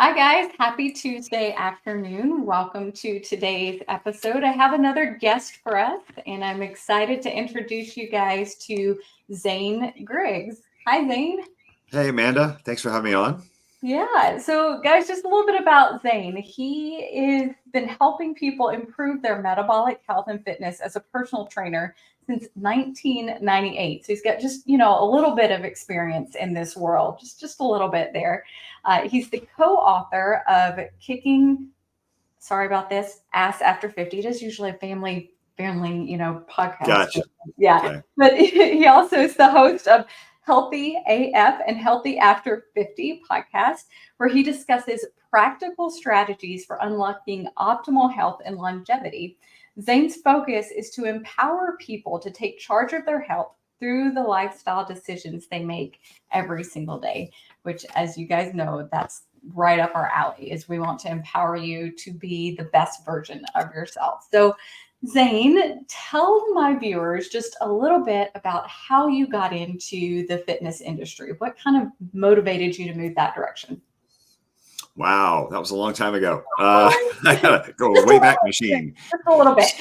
Hi, guys. Happy Tuesday afternoon. Welcome to today's episode. I have another guest for us, and I'm excited to introduce you guys to Zane Griggs. Hi, Zane. Hey, Amanda. Thanks for having me on. Yeah. So, guys, just a little bit about Zane. He has been helping people improve their metabolic health and fitness as a personal trainer since 1998. So he's got just a little bit of experience in this world, just a little bit there. He's the co-author of Kicking. Sorry about this. Ass After 50. It is usually a family podcast. Gotcha. Yeah. Okay. But he also is the host of Healthy AF and Healthy After 50 podcast, where he discusses practical strategies for unlocking optimal health and longevity. Zane's focus is to empower people to take charge of their health through the lifestyle decisions they make every single day, which, as you guys know, that's right up our alley. Is we want to empower you to be the best version of yourself. So Zane, tell my viewers just a little bit about how you got into the fitness industry. What kind of motivated you to move that direction? Wow, that was a long time ago. Oh, I gotta go just a way little back bit. machine. Just a little bit.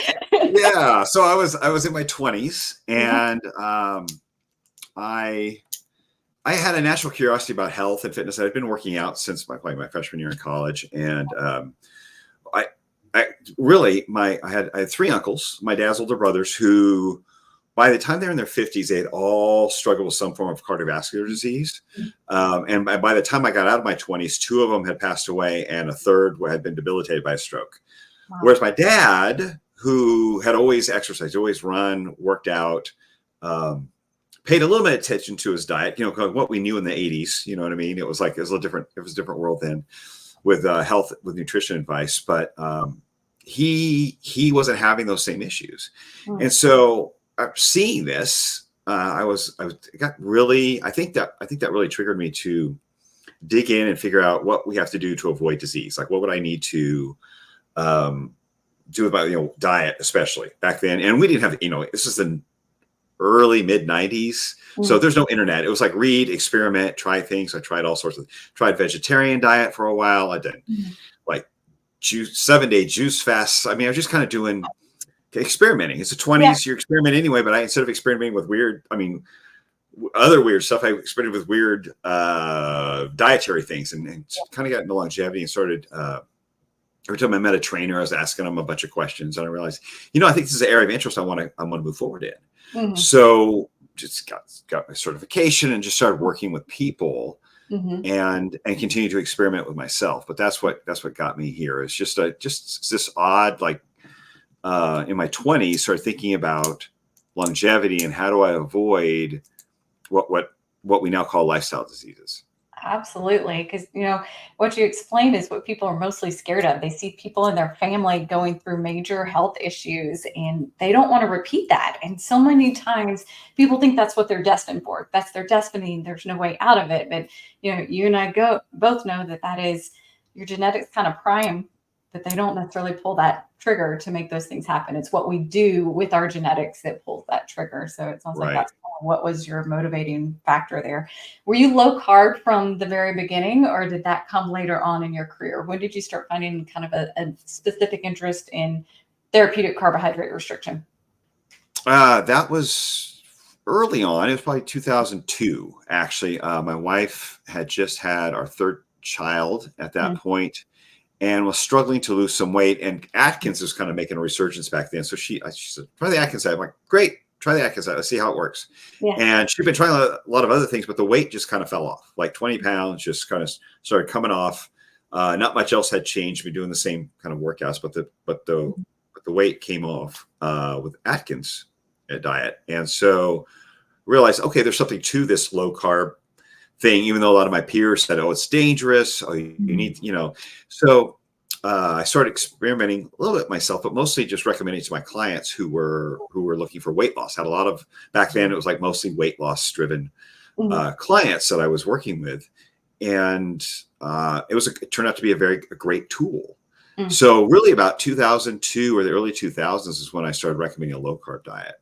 Yeah, so I was in my 20s, Yeah. and I I had a natural curiosity about health and fitness. I'd been working out since my freshman year in college, and I I really I had three uncles, my dad's older brothers, who by the time they're in their 50s, they had all struggled with some form of cardiovascular disease. And by the time I got out of my 20s, two of them had passed away, and a third had been debilitated by a stroke. Wow. Whereas my dad, who had always exercised, always run, worked out, um, paid a little bit of attention to his diet, what we knew in the 80s, you know what I mean? It was a little different. It was a different world then with health, with nutrition advice, but he wasn't having those same issues. Mm. And so seeing this, I got really, I think that really triggered me to dig in and figure out what we have to do to avoid disease. Like, what would I need to do about, diet, especially back then. And we didn't have, this is the early mid 90s. So Mm. there's no internet. It was like read, experiment, try things. I tried all sorts of, tried vegetarian diet for a while. I did Mm. like juice, 7-day juice fasts. I mean, I was just kind of doing experimenting. It's the Yeah. 20s, you're experimenting anyway, but instead of experimenting with other weird stuff, I experimented with weird dietary things and kind of got into longevity and started, every time I met a trainer, I was asking them a bunch of questions, and I realized, I think this is an area of interest I want to move forward in. Mhm. So just got my certification and just started working with people Mhm. and continue to experiment with myself. But that's what got me here. It's just this odd, like in my 20s, started thinking about longevity and how do I avoid what we now call lifestyle diseases. Absolutely, because what you explained is what people are mostly scared of. They see people in their family going through major health issues, and they don't want to repeat that. And so many times, people think that's what they're destined for. That's their destiny. And there's no way out of it. But you and I both know that is your genetics kind of prime that they don't necessarily pull that trigger to make those things happen. It's what we do with our genetics that pulls that trigger. So it sounds like Right. that's kind of what was your motivating factor there. Were you low carb from the very beginning, or did that come later on in your career? When did you start finding kind of a specific interest in therapeutic carbohydrate restriction? That was early on. It was probably 2002, actually. My wife had just had our third child at that Mm. point and was struggling to lose some weight. And Atkins was kind of making a resurgence back then. So she said, try the Atkins diet. I'm like, great, try the Atkins diet. Let's see how it works. Yeah. And she'd been trying a lot of other things, but the weight just kind of fell off. Like 20 pounds just kind of started coming off. Not much else had changed. We're doing the same kind of workouts, but the weight came off with Atkins diet. And so realized, okay, there's something to this low carb thing, even though a lot of my peers said, oh, it's dangerous. Oh, you need, So I started experimenting a little bit myself, but mostly just recommending to my clients who were looking for weight loss. Had a lot of, back then, it was like mostly weight loss driven Mhm. clients that I was working with. And it turned out to be a great tool. Mm. So really about 2002 or the early 2000s is when I started recommending a low carb diet.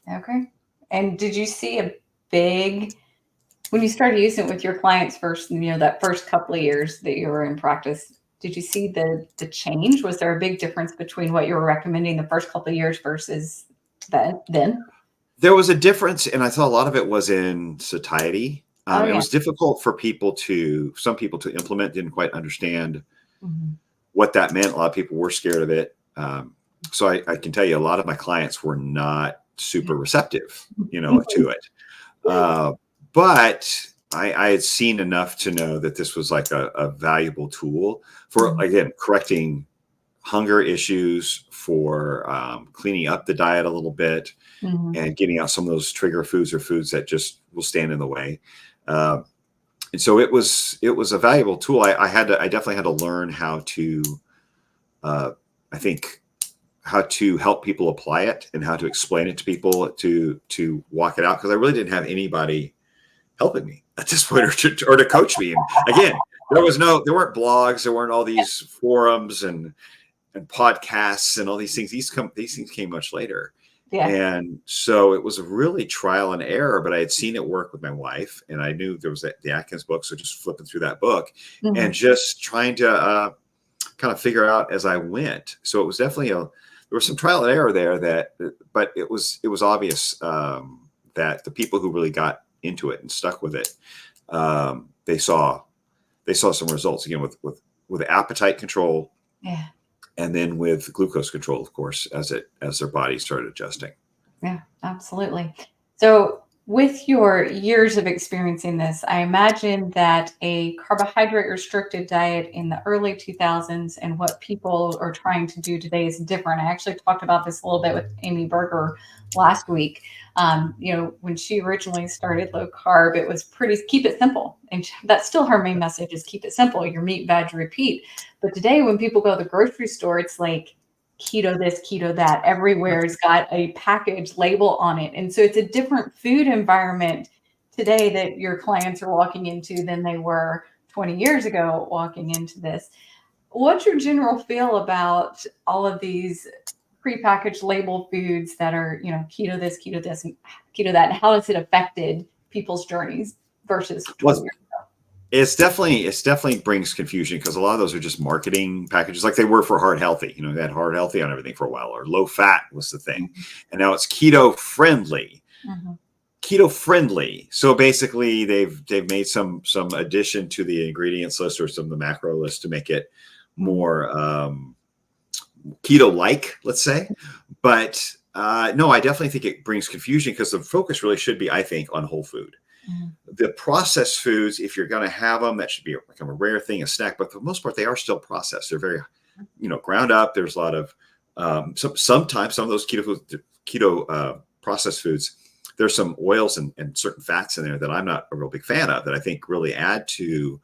Okay. And did you see a big When you started using it with your clients first, that first couple of years that you were in practice, did you see the change? Was there a big difference between what you were recommending the first couple of years versus then? There was a difference, and I thought a lot of it was in satiety. Oh It yeah. was difficult for some people to implement, didn't quite understand Mhm. what that meant. A lot of people were scared of it. So I can tell you a lot of my clients were not super receptive, to it. Uh, but I had seen enough to know that this was like a valuable tool for, Mhm. again, correcting hunger issues, for cleaning up the diet a little bit, Mhm. and getting out some of those trigger foods or foods that just will stand in the way. Uh, and so it was a valuable tool. I definitely had to learn how to, uh, I think, how to help people apply it and how to explain it to people to walk it out, because I really didn't have anybody helping me at this point, or to coach me. And again, there weren't blogs, there weren't all these forums and podcasts and all these things. These things came much later. Yeah. And so it was a really trial and error, but I had seen it work with my wife, and I knew there was the Atkins book. So just flipping through that book and Mhm. just trying to kind of figure out as I went. So it was definitely there was some trial and error there, but it was obvious that the people who really got into it and stuck with it, they saw some results, again, with appetite control, Yeah. and then with glucose control, of course, as their body started adjusting. Yeah, absolutely. So, with your years of experiencing this, I imagine that a carbohydrate restricted diet in the early 2000s and what people are trying to do today is different. I actually talked about this a little bit with Amy Berger last week. When she originally started low carb, it was pretty keep it simple. And that's still her main message is keep it simple, your meat, veg, repeat. But today, when people go to the grocery store, it's like, keto this, keto that. Everywhere's got a package label on it. And so it's a different food environment today that your clients are walking into than they were 20 years ago walking into this. What's your general feel about all of these prepackaged label foods that are, keto this, and keto that, and how has it affected people's journeys versus 20 Well, years? it's definitely brings confusion, because a lot of those are just marketing packages, like they were for Heart Healthy. They had Heart Healthy on everything for a while, or low fat was the thing, and now it's keto friendly. Mhm. Keto friendly. So basically, they've made some addition to the ingredients list or some of the macro list to make it Mhm. more keto like, let's say. But no, I definitely think it brings confusion, because the focus really should be, I think, on whole food. Mhm. The processed foods, if you're going to have them, that should be become a rare thing, a snack. But for the most part, they are still processed. They're very, ground up. There's a lot of sometimes some of those keto processed foods, there's some oils and certain fats in there that I'm not a real big fan of, that I think really add to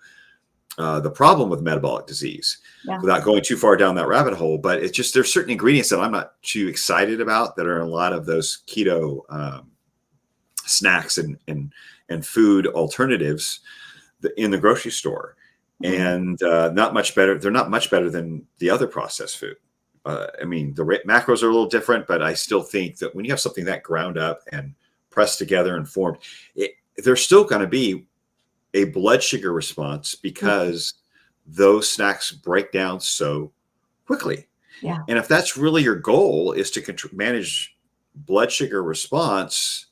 the problem with metabolic disease, Yeah. without going too far down that rabbit hole. But it's just, there's certain ingredients that I'm not too excited about that are in a lot of those keto snacks and food alternatives in the grocery store, Mhm. and not much better. They're not much better than the other processed food. I mean, the macros are a little different, but I still think that when you have something that ground up and pressed together and formed, there's still going to be a blood sugar response, because those snacks break down so quickly. Yeah. And if that's really your goal, is to manage blood sugar response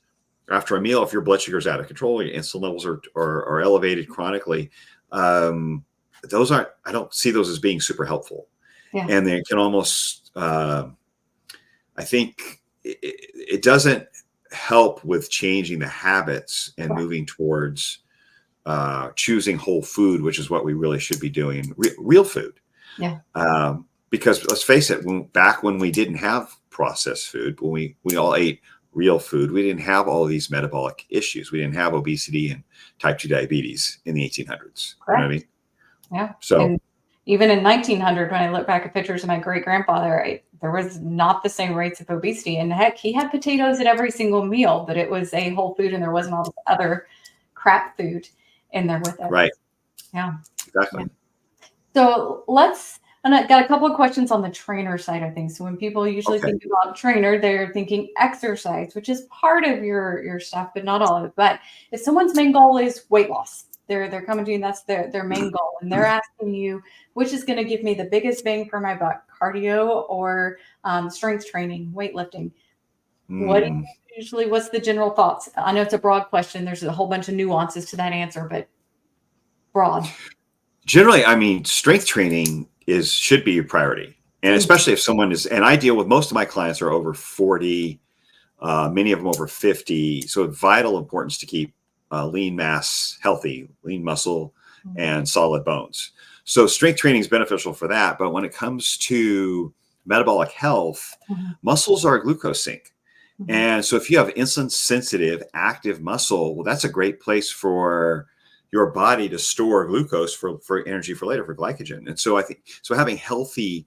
after a meal, if your blood sugar is out of control, your insulin levels are elevated chronically, those aren't. I don't see those as being super helpful, Yeah. and they can almost. I think it doesn't help with changing the habits and Correct. moving towards choosing whole food, which is what we really should be doing. Real food. Yeah. Because let's face it, back when we didn't have processed food, when we all ate real food, we didn't have all of these metabolic issues. We didn't have obesity and type 2 diabetes in the 1800s. You know what I Correct. mean? Yeah. So, And even in 1900, when I look back at pictures of my great grandfather, there was not the same rates of obesity. And heck, he had potatoes at every single meal, but it was a whole food and there wasn't all this other crap food in there with it. right, Yeah. Yeah. exactly. So let's And I got a couple of questions on the trainer side of things. So when people usually Okay. think about trainer, they're thinking exercise, which is part of your stuff, but not all of it. But if someone's main goal is weight loss, they're coming to you and that's their main goal, and they're asking you which is going to give me the biggest bang for my buck, cardio or strength training, weightlifting. What do Mm. you usually? What's the general thoughts? I know it's a broad question. There's a whole bunch of nuances to that answer, but broad. Generally, I mean, strength training should be your priority. And Mm, especially if someone is, and I deal with most of my clients are over 40, many of them over 50. So of vital importance to keep lean mass healthy, lean muscle, mm, and solid bones. So strength training is beneficial for that. But when it comes to metabolic health, mhm, muscles are a glucose sink. mhm. And so if you have insulin sensitive active muscle, well, that's a great place for your body to store glucose for energy for later, for glycogen. And so I think so having healthy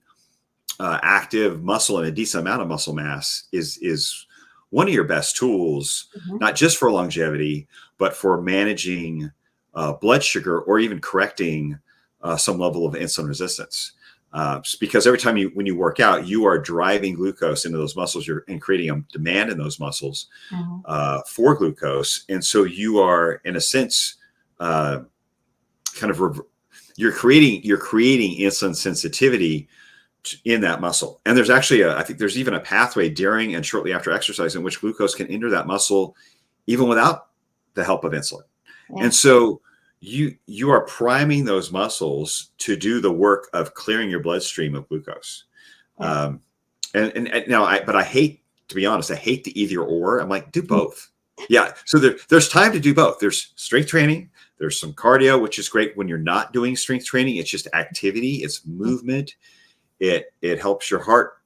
active muscle and a decent amount of muscle mass is one of your best tools, Mhm. not just for longevity, but for managing blood sugar or even correcting some level of insulin resistance. Because every time when you work out, you are driving glucose into those muscles, and creating a demand in those muscles Mhm. for glucose, and so you are, in a sense, uh, kind of you're creating insulin sensitivity in that muscle. And there's actually I think there's even a pathway during and shortly after exercise in which glucose can enter that muscle even without the help of insulin. Yeah. And so you are priming those muscles to do the work of clearing your bloodstream of glucose. Yeah. Um, and now but I hate, to be honest, I hate the either or. I'm like, do both. Yeah. So there's time to do both. There's strength training. There's some cardio, which is great when you're not doing strength training. It's just activity. It's movement. It helps your heart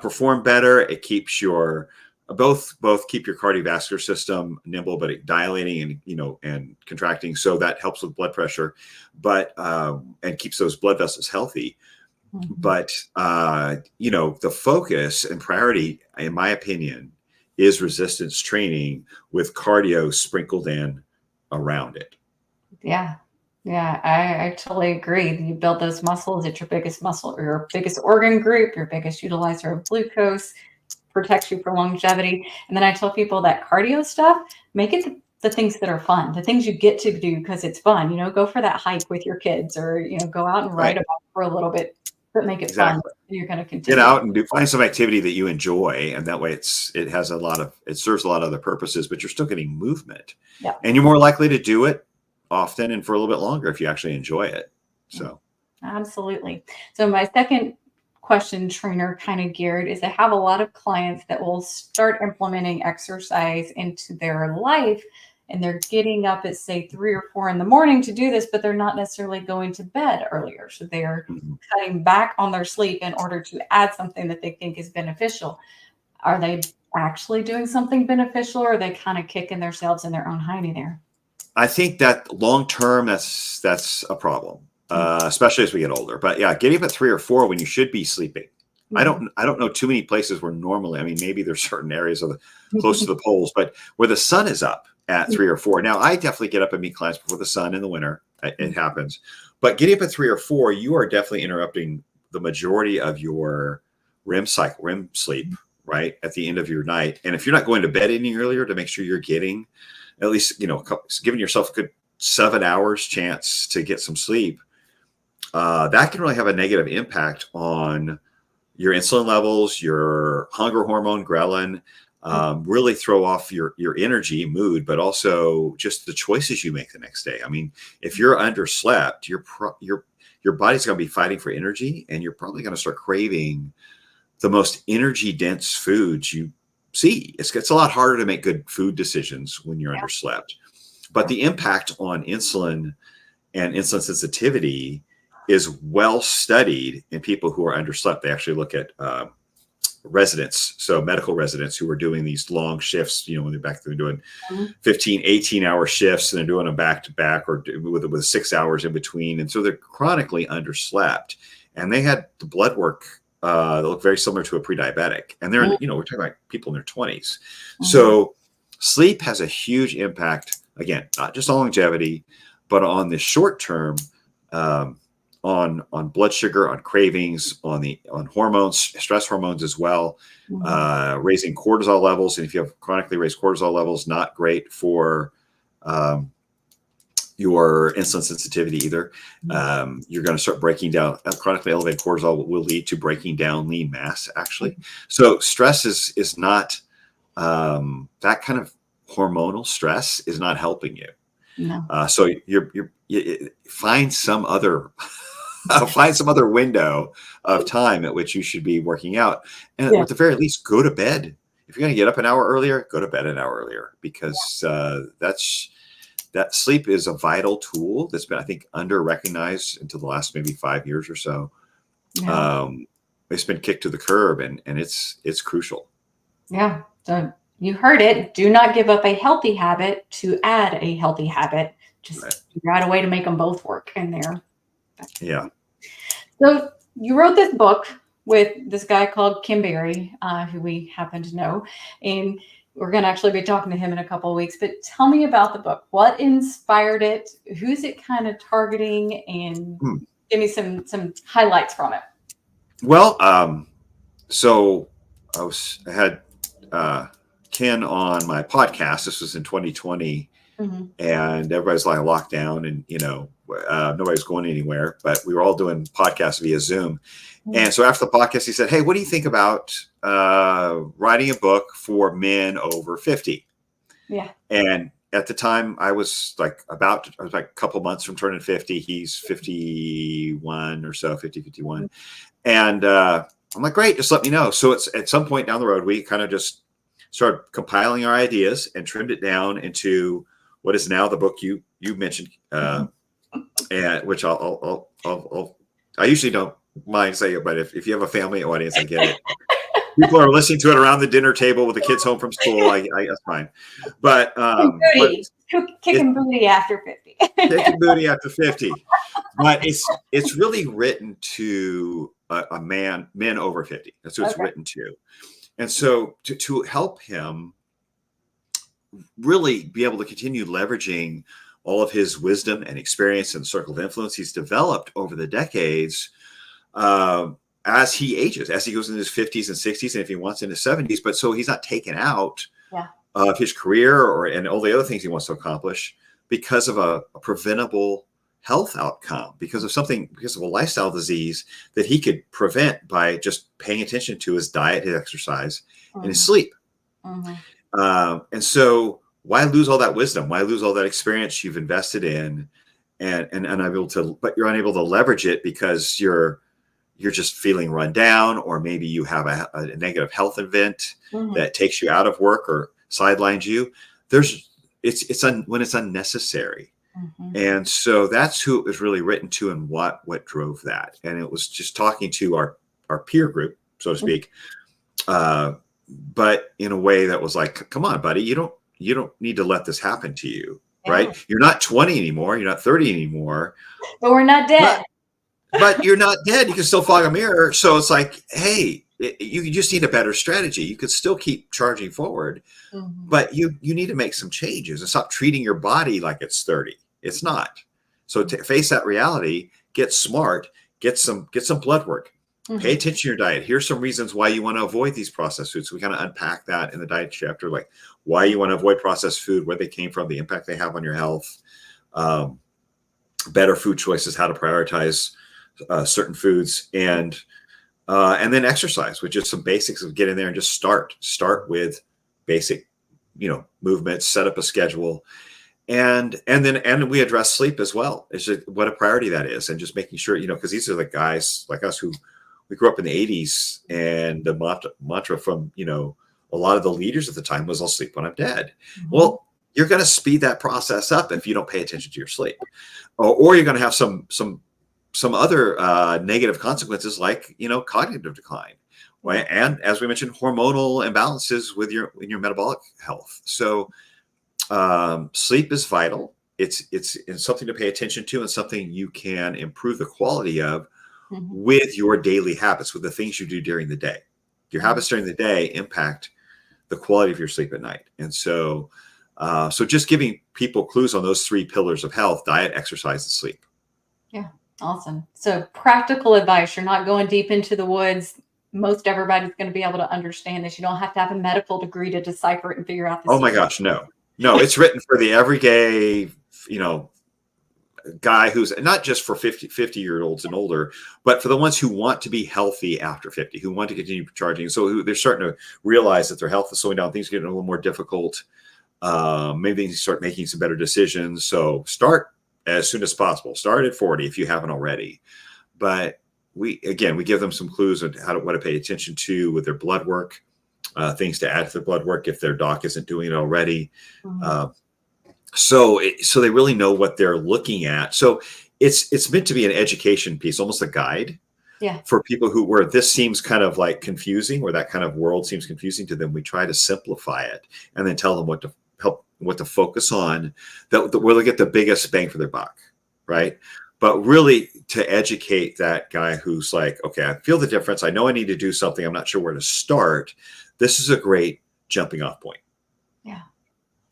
perform better. It keeps your both keep your cardiovascular system nimble, but dilating and contracting. So that helps with blood pressure, but and keeps those blood vessels healthy. Mhm. But the focus and priority, in my opinion, is resistance training with cardio sprinkled in around it. Yeah. Yeah. I totally agree. You build those muscles, it's your biggest muscle, or your biggest organ group, your biggest utilizer of glucose, protects you for longevity. And then I tell people that cardio stuff, make it the things that are fun, the things you get to do because it's fun. Go for that hike with your kids, or, go out and ride Right. a bike for a little bit, but make it fun. Exactly. You're going to Get continue. out and find some activity that you enjoy, and that way it serves a lot of other purposes, but you're still getting movement, Yeah. and you're more likely to do it often and for a little bit longer if you actually enjoy it. Yeah. So Absolutely. So my second question, trainer, kind of geared, is I have a lot of clients that will start implementing exercise into their life, and they're getting up at say 3 or 4 in the morning to do this, but they're not necessarily going to bed earlier. So they're mhm. cutting back on their sleep in order to add something that they think is beneficial. Are they actually doing something beneficial, or are they kind of kicking themselves in their own hiney there? I think that long term, that's a problem, especially as we get older. But yeah, getting up at 3 or 4 when you should be sleeping. I Mhm. don't I don't know too many places where normally. I mean, maybe there's certain areas of close to the poles, but where the sun is up at 3 or 4. Now, I definitely get up and meet clients before the sun in the winter. It happens, but getting up at 3 or 4, you are definitely interrupting the majority of your REM sleep, right at the end of your night. And if you're not going to bed any earlier to make sure you're getting at least giving yourself a good 7 hours chance to get some sleep, that can really have a negative impact on your insulin levels, your hunger hormone ghrelin, really throw off your energy, mood, but also just the choices you make the next day. I mean, if you're underslept, your body's going to be fighting for energy, and you're probably going to start craving the most energy dense foods you see. It's a lot harder to make good food decisions when you're Yeah. underslept. But the impact on insulin and insulin sensitivity is well studied in people who are underslept. They actually look at residents, so medical residents who are doing these long shifts, when they're doing Mhm. 15, 18-hour shifts, and they're doing them back to back, or with 6 hours in between. And so they're chronically underslept. And they had the blood work that looked very similar to a pre-diabetic. And they're, we're talking about people in their 20s. Mhm. So sleep has a huge impact, again, not just on longevity, but on the short term, um, on blood sugar, on cravings, on hormones, stress hormones as well, raising cortisol levels. And if you have chronically raised cortisol levels, not great for your insulin sensitivity either. You're going to start breaking down. Chronically elevated cortisol will lead to breaking down lean mass, actually. So stress is not that kind of hormonal stress is not helping you. No. So you find some other window of time at which you should be working out, and at the very least, go to bed. If you're going to get up an hour earlier, go to bed an hour earlier, because that sleep is a vital tool that's been, I think, under recognized until the last maybe 5 years or so. Yeah. It's been kicked to the curb, and it's crucial. Yeah. So you heard it. Do not give up a healthy habit to add a healthy habit. Just figure out a way to make them both work in there. Yeah. So you wrote this book with this guy called Kim Berry, who we happen to know, and we're going to actually be talking to him in a couple of weeks. But tell me about the book. What inspired it? Who's it kind of targeting? And give me some highlights from it. Well, so I had Ken on my podcast. This was in 2020, and everybody's like locked down, and nobody's going anywhere. But we were all doing podcasts via Zoom. And so after the podcast, he said, "Hey, what do you think about writing a book for men over 50?" Yeah. And at the time, I was like a couple months from turning 50. He's 51 or so, 50, 51. And I'm like, great, just let me know. So it's at some point down the road, we kind of just started compiling our ideas and trimmed it down into what is now the book you mentioned, and which I usually don't mind saying it, but if you have a family audience, I get it. People are listening to it around the dinner table with the kids home from school. I that's fine. But kicking booty after 50. Kicking booty after 50. But it's really written to men over 50. That's what it's written to. And so to help him really be able to continue leveraging all of his wisdom and experience and circle of influence he's developed over the decades, as he ages, as he goes into his 50s and 60s, and if he wants in his 70s, but so he's not taken out of his career and all the other things he wants to accomplish because of a preventable health outcome, because of a lifestyle disease that he could prevent by just paying attention to his diet, his exercise, and his sleep. And so why lose all that wisdom? Why lose all that experience you've invested in but you're unable to leverage it because you're just feeling run down, or maybe you have a negative health event that takes you out of work or sidelines you. When it's unnecessary. And so that's who it was really written to, and what drove that. And it was just talking to our peer group, so to speak, but in a way that was like, come on, buddy, you don't need to let this happen to you, right? You're not 20 anymore. You're not 30 anymore. But we're not dead. But you're not dead. You can still fog a mirror. So it's like, hey, you just need a better strategy. You could still keep charging forward, but you need to make some changes and stop treating your body like it's 30. It's not. So to face that reality, get smart, get some blood work, pay attention to your diet. Here's some reasons why you want to avoid these processed foods. We kind of unpack that in the diet chapter, like why you want to avoid processed food, where they came from, the impact they have on your health, better food choices, how to prioritize certain foods, and then exercise, which is some basics of getting there and just start with basic, movements, set up a schedule, and then we address sleep as well. It's just what a priority that is, and just making sure, because these are the guys like us who we grew up in the 80s, and the mantra from a lot of the leaders at the time was, "I'll sleep when I'm dead." Well, you're going to speed that process up if you don't pay attention to your sleep, or you're going to have some other negative consequences, like cognitive decline, right? And as we mentioned, hormonal imbalances with your metabolic health. So sleep is vital. It's something to pay attention to, and something you can improve the quality of with your daily habits, with the things you do during the day. Your habits during the day impact the quality of your sleep at night. And so just giving people clues on those three pillars of health: diet, exercise, and sleep. Yeah. Awesome. So practical advice. You're not going deep into the woods. Most everybody's going to be able to understand this. You don't have to have a medical degree to decipher it and figure out the Oh my secret. gosh, no. No, it's written for the everyday, you know, guy who's not just for 50-year-olds and older, but for the ones who want to be healthy after 50, who want to continue charging. So they're starting to realize that their health is slowing down, things are getting a little more difficult. Maybe they start making some better decisions. So start as soon as possible. Start at 40 if you haven't already. But we give them some clues on what to pay attention to with their blood work, things to add to their blood work if their doc isn't doing it already. Mhm. So they really know what they're looking at. So it's meant to be an education piece, almost a guide Yeah. for people where this seems kind of like confusing, where that kind of world seems confusing to them. We try to simplify it and then tell them what to focus on, that where they get the biggest bang for their buck, right? But really to educate that guy who's like, okay, I feel the difference. I know I need to do something. I'm not sure where to start. This is a great jumping off point. Yeah.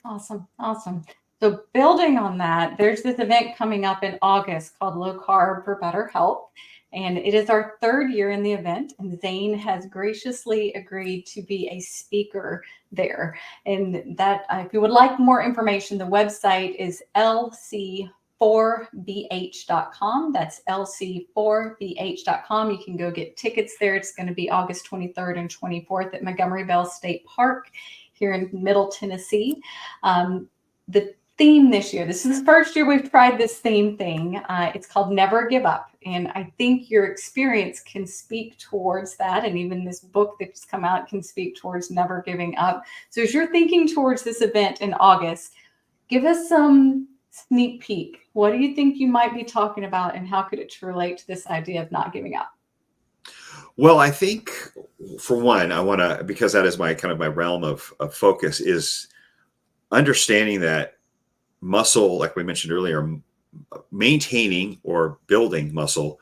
Awesome. Awesome. So building on that, there's this event coming up in August called Low Carb for Better Health. And it is our third year in the event. And Zane has graciously agreed to be a speaker there. And that, if you would like more information, the website is lc4bh.com. That's lc4bh.com. You can go get tickets there. It's going to be August 23rd and 24th at Montgomery Bell State Park here in Middle Tennessee. The theme this year, this is the first year we've tried this theme thing. It's called Never Give Up. And I think your experience can speak towards that. And even this book that's come out can speak towards never giving up. So as you're thinking towards this event in August, give us some sneak peek. What do you think you might be talking about, and how could it relate to this idea of not giving up? Well, I think for one, I want to, because that is my kind of my realm of focus, is understanding that muscle, like we mentioned earlier, maintaining or building muscle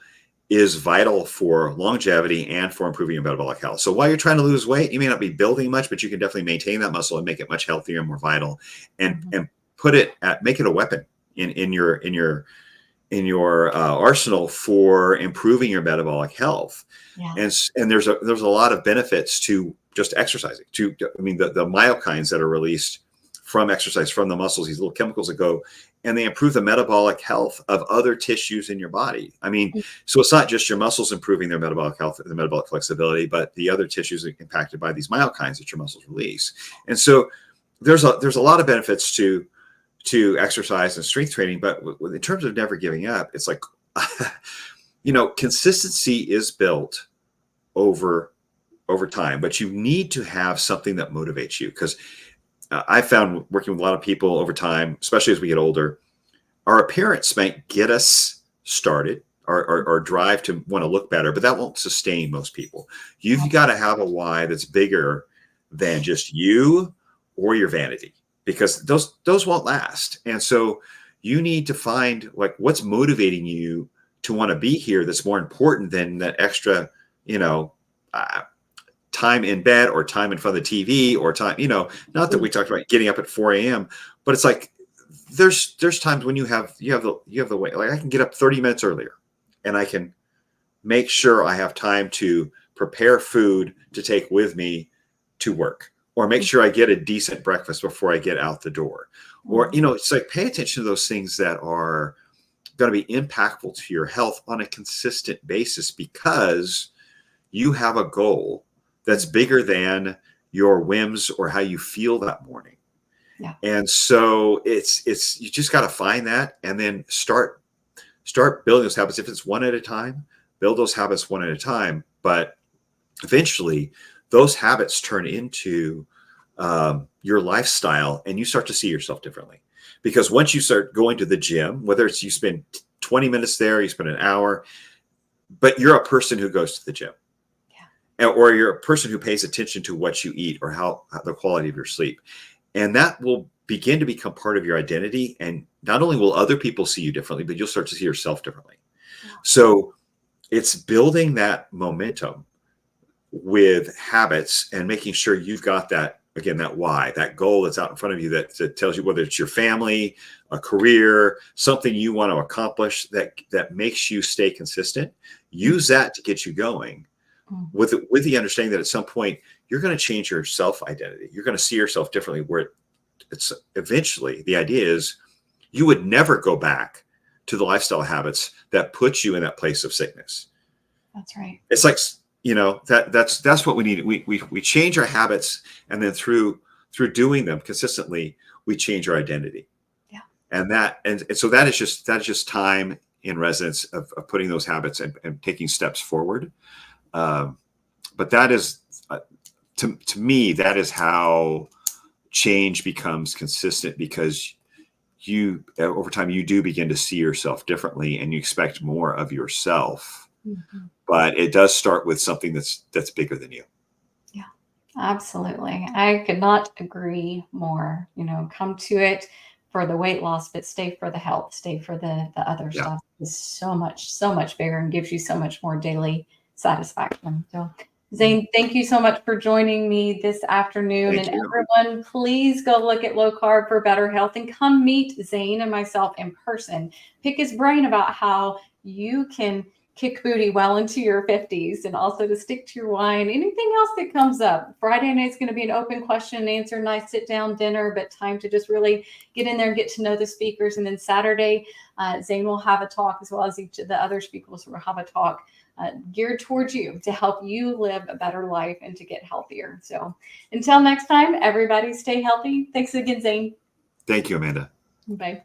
is vital for longevity and for improving your metabolic health. So while you're trying to lose weight, you may not be building much, but you can definitely maintain that muscle and make it much healthier and more vital, and make it a weapon in your arsenal for improving your metabolic health. Yeah. And there's a lot of benefits to just exercising. The myokines that are released from exercise, from the muscles, these little chemicals that go, and they improve the metabolic health of other tissues in your body. I mean, so it's not just your muscles improving their metabolic health and the metabolic flexibility, but the other tissues are impacted by these myokines that your muscles release. And so there's a lot of benefits to exercise and strength training, but in terms of never giving up, it's like, consistency is built over time, but you need to have something that motivates you. Because I found, working with a lot of people over time, especially as we get older, our appearance might get us started, our drive to want to look better, but that won't sustain most people. You've got to have a why that's bigger than just you or your vanity, because those won't last. And so you need to find like what's motivating you to want to be here, that's more important than that extra, time in bed or time in front of the TV or time, not that we talked about getting up at 4 a.m., but it's like, there's times when you have the way, like I can get up 30 minutes earlier and I can make sure I have time to prepare food to take with me to work, or make sure I get a decent breakfast before I get out the door. Or, it's like, pay attention to those things that are going to be impactful to your health on a consistent basis, because you have a goal that's bigger than your whims or how you feel that morning. Yeah. And so it's you just got to find that, and then start building those habits. If it's one at a time, build those habits one at a time. But eventually those habits turn into your lifestyle, and you start to see yourself differently. Because once you start going to the gym, whether it's you spend 20 minutes there, you spend an hour, but you're a person who goes to the gym. Or you're a person who pays attention to what you eat, or how the quality of your sleep. And that will begin to become part of your identity. And not only will other people see you differently, but you'll start to see yourself differently. Yeah. So it's building that momentum with habits and making sure you've got that again, that why, that goal that's out in front of you that tells you whether it's your family, a career, something you want to accomplish that makes you stay consistent. Use that to get you going with the understanding that at some point you're going to change your self identity. You're going to see yourself differently, where it's eventually the idea is you would never go back to the lifestyle habits that put you in that place of sickness. That's right. It's like, that's what we need. We change our habits, and then through doing them consistently, we change our identity. Yeah. And so that is just time in residence of putting those habits and taking steps forward. But that is, to me, that is how change becomes consistent, because you, over time, you do begin to see yourself differently, and you expect more of yourself. Mm-hmm. But it does start with something that's bigger than you. Yeah, absolutely. I could not agree more. Come to it for the weight loss, but stay for the health, stay for the other stuff. Is so much bigger and gives you so much more daily satisfaction. So, Zane, thank you so much for joining me this afternoon. Thank you. Everyone, please go look at Low Carb for Better Health and come meet Zane and myself in person. Pick his brain about how you can kick booty well into your 50s, and also to stick to your why and anything else that comes up. Friday night is going to be an open question and answer, nice sit down dinner, but time to just really get in there and get to know the speakers. And then Saturday, Zane will have a talk, as well as each of the other speakers will have a talk geared towards you to help you live a better life and to get healthier. So until next time, everybody stay healthy. Thanks again, Zane. Thank you, Amanda. Bye.